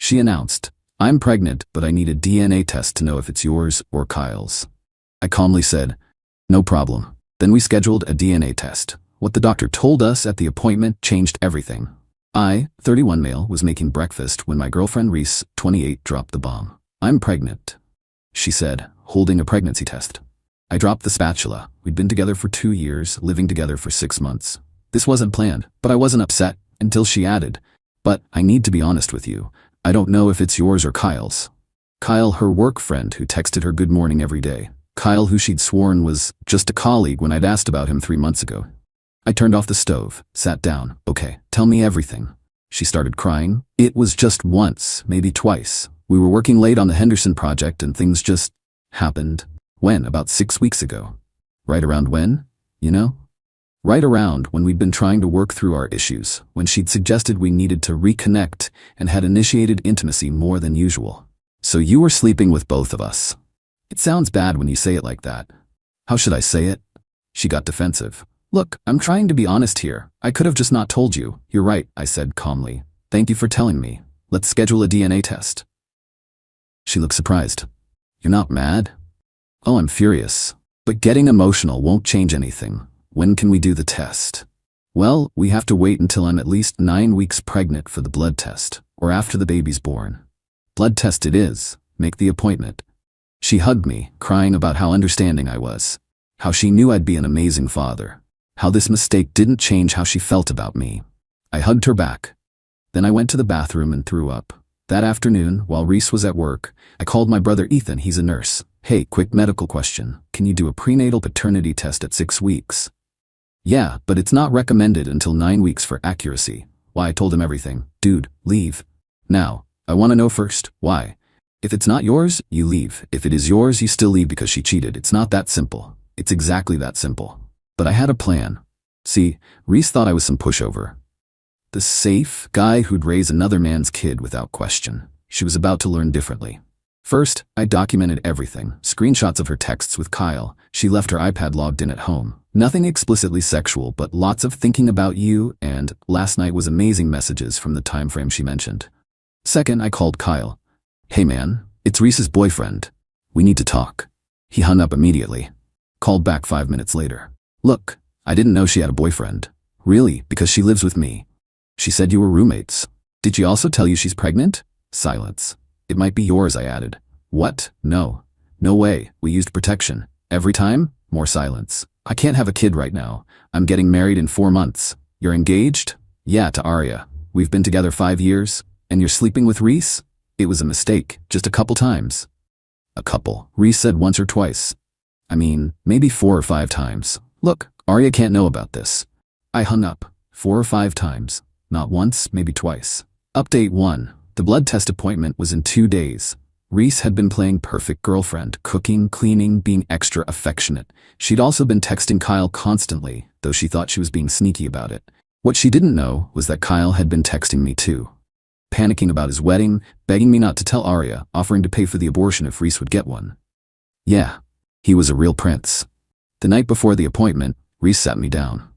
She announced, "I'm pregnant, but I need a DNA test to know if it's yours or Kyle's." I calmly said, "No problem." Then we scheduled a DNA test. What the doctor told us at the appointment changed everything. I, 31 male, was making breakfast when my girlfriend Reese, 28, dropped the bomb. "I'm pregnant," she said, holding a pregnancy test. I dropped the spatula. We'd been together for 2 years, living together for 6 months. This wasn't planned, but I wasn't upset until she added, "But I need to be honest with you. I don't know if it's yours or Kyle's." Kyle, her work friend who texted her good morning every day. Kyle, who she'd sworn was just a colleague when I'd asked about him 3 months ago. I turned off the stove, sat down. "Okay, tell me everything." She started crying. "It was just once, maybe twice. We were working late on the Henderson project and things just happened." "When? About 6 weeks ago." "Right around when? You know?" "Right around when we'd been trying to work through our issues, when she'd suggested we needed to reconnect and had initiated intimacy more than usual." "So you were sleeping with both of us." "It sounds bad when you say it like that." "How should I say it?" She got defensive. "Look, I'm trying to be honest here. I could have just not told you." "You're right," I said calmly. "Thank you for telling me. Let's schedule a DNA test." She looked surprised. "You're not mad?" "Oh, I'm furious. But getting emotional won't change anything. When can we do the test?" "Well, we have to wait until I'm at least 9 weeks pregnant for the blood test, or after the baby's born." "Blood test it is. Make the appointment." She hugged me, crying about how understanding I was, how she knew I'd be an amazing father, how this mistake didn't change how she felt about me. I hugged her back. Then I went to the bathroom and threw up. That afternoon, while Reese was at work, I called my brother Ethan, he's a nurse. "Hey, quick medical question. Can you do a prenatal paternity test at 6 weeks?" "Yeah, but it's not recommended until 9 weeks for accuracy." Why, I told him everything. "Dude, leave. Now, I want to know first, why? If it's not yours, you leave. If it is yours, you still leave because she cheated. It's not that simple. It's exactly that simple." But I had a plan. See, Reese thought I was some pushover. The safe guy who'd raise another man's kid without question. She was about to learn differently. First, I documented everything. Screenshots of her texts with Kyle. She left her iPad logged in at home. Nothing explicitly sexual, but lots of thinking about you, and last night was amazing messages from the time frame she mentioned. Second, I called Kyle. "Hey man, it's Reese's boyfriend. We need to talk." He hung up immediately. Called back 5 minutes later. "Look, I didn't know she had a boyfriend." "Really? Because she lives with me." "She said you were roommates." "Did she also tell you she's pregnant?" Silence. "It might be yours," I added. "What? No. No way. We used protection. Every time?" More silence. "I can't have a kid right now. I'm getting married in 4 months." "You're engaged?" "Yeah, to Aria. We've been together 5 years. And you're sleeping with Reese?" "It was a mistake. Just a couple times." "A couple?" Reese said once or twice. "I mean, maybe 4 or 5 times. Look, Aria can't know about this." I hung up. 4 or 5 times. Not once, maybe twice. Update 1. The blood test appointment was in 2 days. Reese had been playing perfect girlfriend, cooking, cleaning, being extra affectionate. She'd also been texting Kyle constantly, though she thought she was being sneaky about it. What she didn't know was that Kyle had been texting me too. Panicking about his wedding, begging me not to tell Aria, offering to pay for the abortion if Reese would get one. Yeah, he was a real prince. The night before the appointment, Reese sat me down.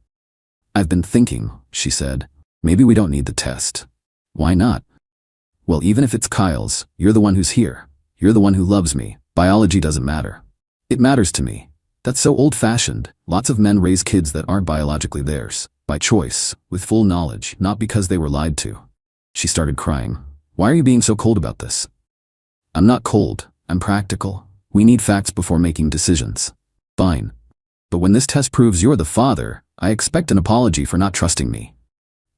"I've been thinking," she said. "Maybe we don't need the test." "Why not?" "Well, even if it's Kyle's, you're the one who's here. You're the one who loves me. Biology doesn't matter." "It matters to me." "That's so old-fashioned. Lots of men raise kids that aren't biologically theirs, by choice, with full knowledge, not because they were lied to." She started crying. "Why are you being so cold about this?" "I'm not cold. I'm practical. We need facts before making decisions." "Fine. But when this test proves you're the father, I expect an apology for not trusting me."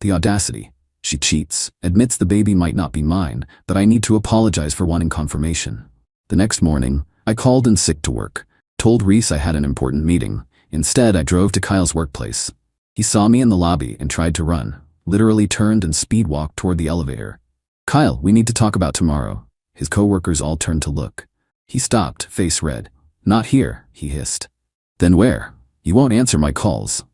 The audacity. She cheats, admits the baby might not be mine, but I need to apologize for wanting confirmation. The next morning, I called in sick to work, told Reese I had an important meeting. Instead, I drove to Kyle's workplace. He saw me in the lobby and tried to run, literally turned and speed walked toward the elevator. "Kyle, we need to talk about tomorrow." His coworkers all turned to look. He stopped, face red. "Not here," he hissed. "Then where? You won't answer my calls."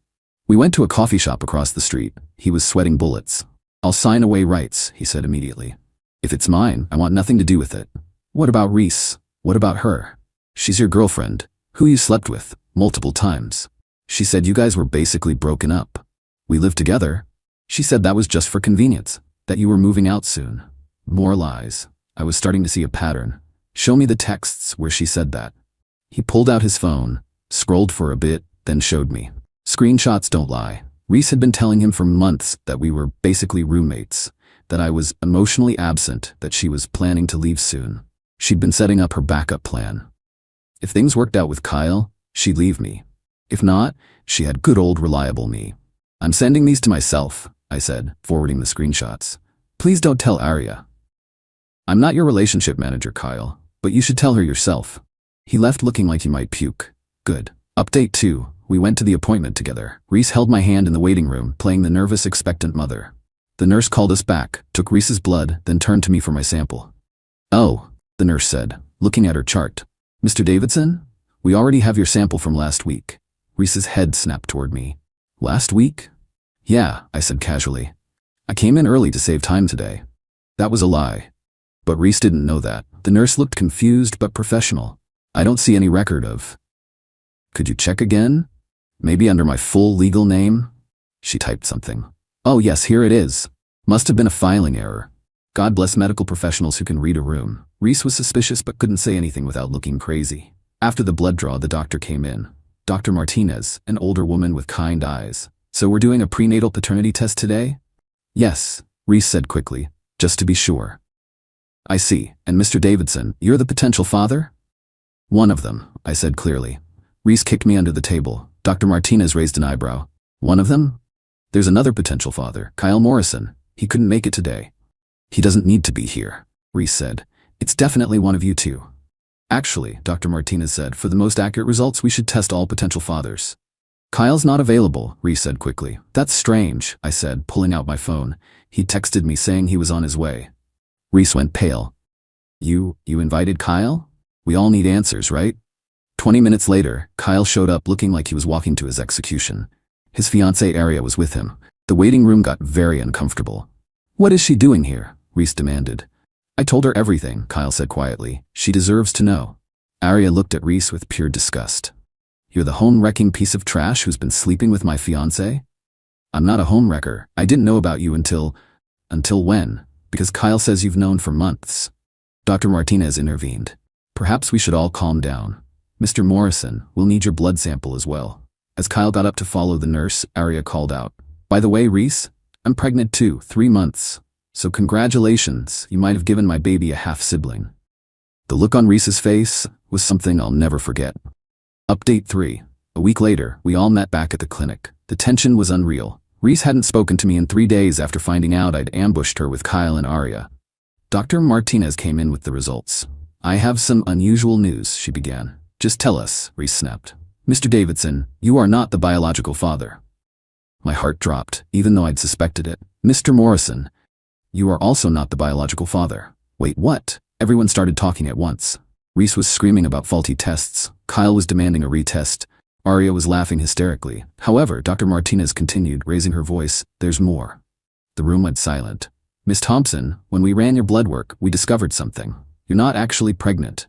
We went to a coffee shop across the street. He was sweating bullets. "I'll sign away rights," he said immediately. "If it's mine, I want nothing to do with it." "What about Reese? What about her?" "She's your girlfriend, who you slept with, multiple times. She said you guys were basically broken up." "We live together." "She said that was just for convenience, that you were moving out soon." More lies. I was starting to see a pattern. Show me the texts where she said that. He pulled out his phone, scrolled for a bit, then showed me. Screenshots don't lie. Reese had been telling him for months that we were basically roommates, that I was emotionally absent, that she was planning to leave soon. She'd been setting up her backup plan. If things worked out with Kyle, she'd leave me. If not, she had good old reliable me. I'm sending these to myself, I said, forwarding the screenshots. Please don't tell Arya. I'm not your relationship manager, Kyle, but you should tell her yourself. He left looking like he might puke. Good. Update 2. We went to the appointment together. Reese held my hand in the waiting room, playing the nervous, expectant mother. The nurse called us back, took Reese's blood, then turned to me for my sample. Oh, the nurse said, looking at her chart. Mr. Davidson, we already have your sample from last week. Reese's head snapped toward me. Last week? Yeah, I said casually. I came in early to save time today. That was a lie. But Reese didn't know that. The nurse looked confused but professional. I don't see any record of. Could you check again? Maybe under my full legal name? She typed something. Oh yes, here it is. Must have been a filing error. God bless medical professionals who can read a room. Reese was suspicious but couldn't say anything without looking crazy. After the blood draw, the doctor came in. Dr. Martinez, an older woman with kind eyes. So we're doing a prenatal paternity test today? Yes, Reese said quickly, just to be sure. I see. And Mr. Davidson, you're the potential father? One of them, I said clearly. Reese kicked me under the table. Dr. Martinez raised an eyebrow. One of them? There's another potential father, Kyle Morrison. He couldn't make it today. He doesn't need to be here, Reese said. It's definitely one of you two. Actually, Dr. Martinez said, for the most accurate results, we should test all potential fathers. Kyle's not available, Reese said quickly. That's strange, I said, pulling out my phone. He texted me saying he was on his way. Reese went pale. You invited Kyle? We all need answers, right? 20 minutes later, Kyle showed up looking like he was walking to his execution. His fiancée Arya was with him. The waiting room got very uncomfortable. What is she doing here? Reese demanded. I told her everything, Kyle said quietly. She deserves to know. Arya looked at Reese with pure disgust. You're the home-wrecking piece of trash who's been sleeping with my fiancé? I'm not a home-wrecker. I didn't know about you until when? Because Kyle says you've known for months. Dr. Martinez intervened. Perhaps we should all calm down. Mr. Morrison, we'll need your blood sample as well. As Kyle got up to follow the nurse, Arya called out. By the way, Reese, I'm pregnant too, 3 months. So congratulations, you might have given my baby a half-sibling. The look on Reese's face was something I'll never forget. Update 3. A week later, we all met back at the clinic. The tension was unreal. Reese hadn't spoken to me in 3 days after finding out I'd ambushed her with Kyle and Arya. Dr. Martinez came in with the results. I have some unusual news, she began. Just tell us, Reese snapped. Mr. Davidson, you are not the biological father. My heart dropped, even though I'd suspected it. Mr. Morrison, you are also not the biological father. Wait, what? Everyone started talking at once. Reese was screaming about faulty tests. Kyle was demanding a retest. Arya was laughing hysterically. However, Dr. Martinez continued, raising her voice. There's more. The room went silent. Miss Thompson, when we ran your blood work, we discovered something. You're not actually pregnant.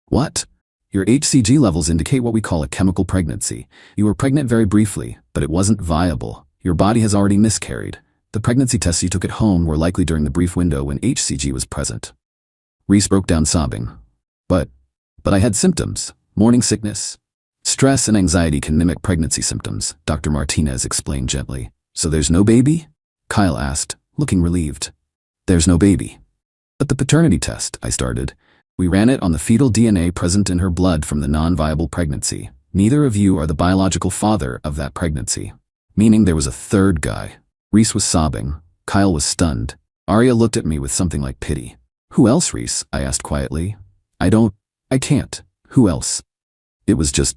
What? Your HCG levels indicate what we call a chemical pregnancy. You were pregnant very briefly, but it wasn't viable. Your body has already miscarried. The pregnancy tests you took at home were likely during the brief window when HCG was present. Reese broke down sobbing. But I had symptoms. Morning sickness. Stress and anxiety can mimic pregnancy symptoms, Dr. Martinez explained gently. So there's no baby? Kyle asked, looking relieved. There's no baby. But the paternity test, I started. We ran it on the fetal DNA present in her blood from the non-viable pregnancy. Neither of you are the biological father of that pregnancy. Meaning there was a third guy. Reese was sobbing. Kyle was stunned. Arya looked at me with something like pity. Who else, Reese? I asked quietly. I can't. Who else? It was just,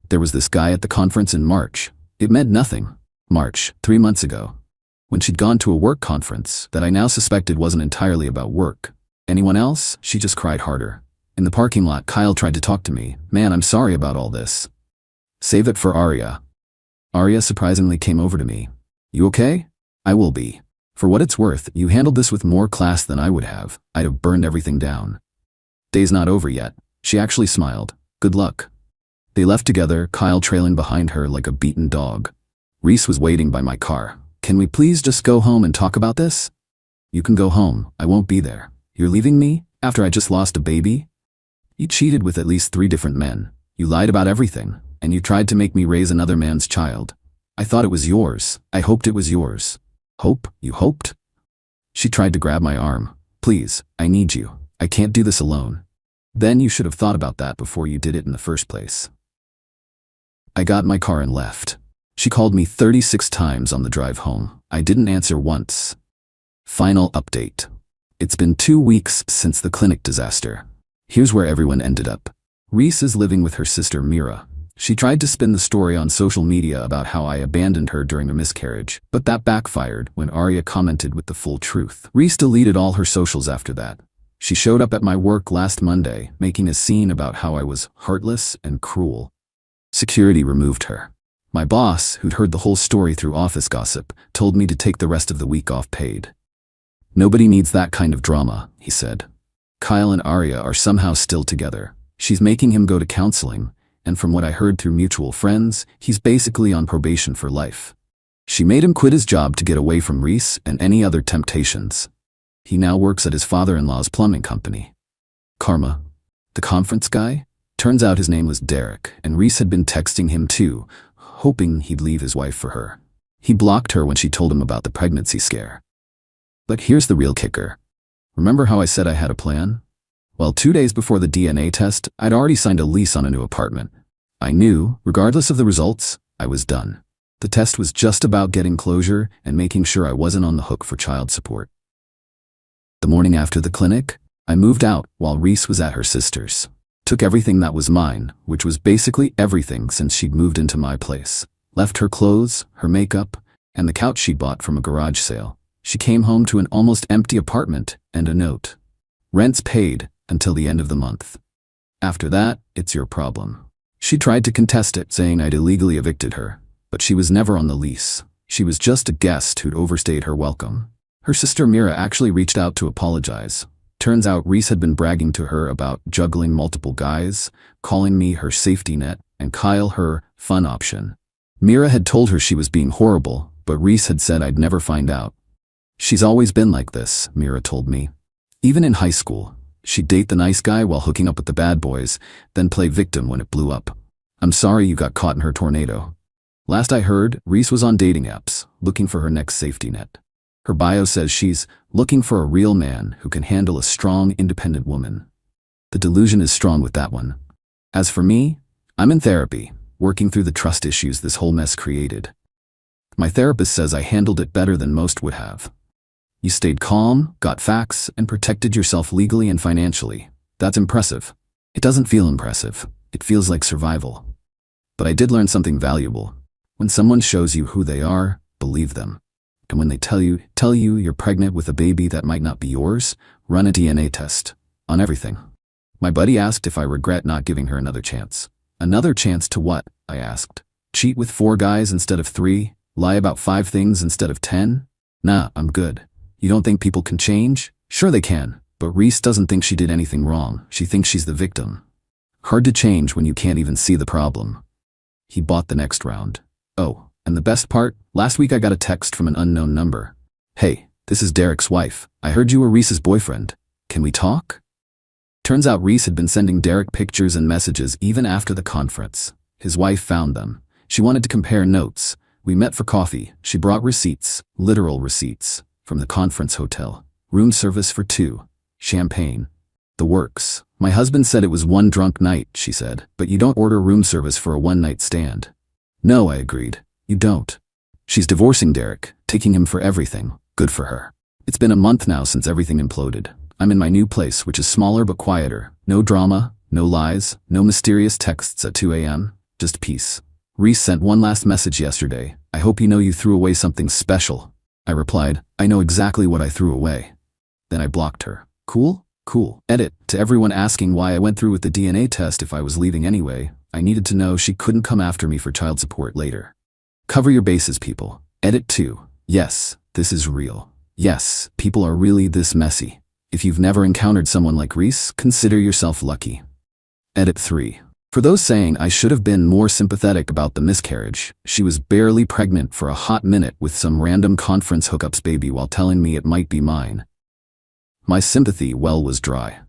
there was this guy at the conference in March. It meant nothing. March, 3 months ago. When she'd gone to a work conference that I now suspected wasn't entirely about work. Anyone else? She just cried harder. In the parking lot, Kyle tried to talk to me. Man, I'm sorry about all this. Save it for Arya. Arya surprisingly came over to me. You okay? I will be. For what it's worth, you handled this with more class than I would have. I'd have burned everything down. Day's not over yet. She actually smiled. Good luck. They left together, Kyle trailing behind her like a beaten dog. Reese was waiting by my car. Can we please just go home and talk about this? You can go home. I won't be there. You're leaving me? After I just lost a baby? You cheated with at least 3 different men. You lied about everything. And you tried to make me raise another man's child. I thought it was yours. I hoped it was yours. Hope? You hoped? She tried to grab my arm. Please, I need you. I can't do this alone. Then you should have thought about that before you did it in the first place. I got in my car and left. She called me 36 times on the drive home. I didn't answer once. Final update. It's been 2 weeks since the clinic disaster. Here's where everyone ended up. Reese is living with her sister Mira. She tried to spin the story on social media about how I abandoned her during a miscarriage, but that backfired when Arya commented with the full truth. Reese deleted all her socials after that. She showed up at my work last Monday, making a scene about how I was heartless and cruel. Security removed her. My boss, who'd heard the whole story through office gossip, told me to take the rest of the week off paid. Nobody needs that kind of drama, he said. Kyle and Arya are somehow still together. She's making him go to counseling, and from what I heard through mutual friends, he's basically on probation for life. She made him quit his job to get away from Reese and any other temptations. He now works at his father-in-law's plumbing company. Karma. The conference guy? Turns out his name was Derek, and Reese had been texting him too, hoping he'd leave his wife for her. He blocked her when she told him about the pregnancy scare. But here's the real kicker. Remember how I said I had a plan? Well, 2 days before the DNA test, I'd already signed a lease on a new apartment. I knew, regardless of the results, I was done. The test was just about getting closure and making sure I wasn't on the hook for child support. The morning after the clinic, I moved out while Reese was at her sister's. Took everything that was mine, which was basically everything since she'd moved into my place. Left her clothes, her makeup, and the couch she'd bought from a garage sale. She came home to an almost empty apartment and a note. Rent's paid until the end of the month. After that, it's your problem. She tried to contest it, saying I'd illegally evicted her, but she was never on the lease. She was just a guest who'd overstayed her welcome. Her sister Mira actually reached out to apologize. Turns out Reese had been bragging to her about juggling multiple guys, calling me her safety net, and Kyle her fun option. Mira had told her she was being horrible, but Reese had said I'd never find out. She's always been like this, Mira told me. Even in high school, she'd date the nice guy while hooking up with the bad boys, then play victim when it blew up. I'm sorry you got caught in her tornado. Last I heard, Reese was on dating apps, looking for her next safety net. Her bio says she's looking for a real man who can handle a strong, independent woman. The delusion is strong with that one. As for me, I'm in therapy, working through the trust issues this whole mess created. My therapist says I handled it better than most would have. You stayed calm, got facts, and protected yourself legally and financially. That's impressive. It doesn't feel impressive. It feels like survival. But I did learn something valuable. When someone shows you who they are, believe them. And when they tell you you're pregnant with a baby that might not be yours, run a DNA test. On everything. My buddy asked if I regret not giving her another chance. Another chance to what? I asked. Cheat with 4 guys instead of 3? Lie about 5 things instead of 10? Nah, I'm good. You don't think people can change? Sure they can, but Reese doesn't think she did anything wrong. She thinks she's the victim. Hard to change when you can't even see the problem. He bought the next round. Oh, and the best part? Last week I got a text from an unknown number. Hey, this is Derek's wife. I heard you were Reese's boyfriend. Can we talk? Turns out Reese had been sending Derek pictures and messages even after the conference. His wife found them. She wanted to compare notes. We met for coffee. She brought receipts, literal receipts, from the conference hotel. Room service for 2. Champagne. The works. My husband said it was one drunk night, she said, but you don't order room service for a one-night stand. No, I agreed. You don't. She's divorcing Derek, taking him for everything. Good for her. It's been a month now since everything imploded. I'm in my new place, which is smaller but quieter. No drama, no lies, no mysterious texts at 2 a.m. Just peace. Reese sent one last message yesterday. I hope you know you threw away something special. I replied, I know exactly what I threw away. Then I blocked her. Cool? Cool. Edit. To everyone asking why I went through with the DNA test if I was leaving anyway, I needed to know she couldn't come after me for child support later. Cover your bases, people. Edit 2. Yes, this is real. Yes, people are really this messy. If you've never encountered someone like Reese, consider yourself lucky. Edit 3. For those saying I should have been more sympathetic about the miscarriage, she was barely pregnant for a hot minute with some random conference hookups baby while telling me it might be mine. My sympathy well was dry.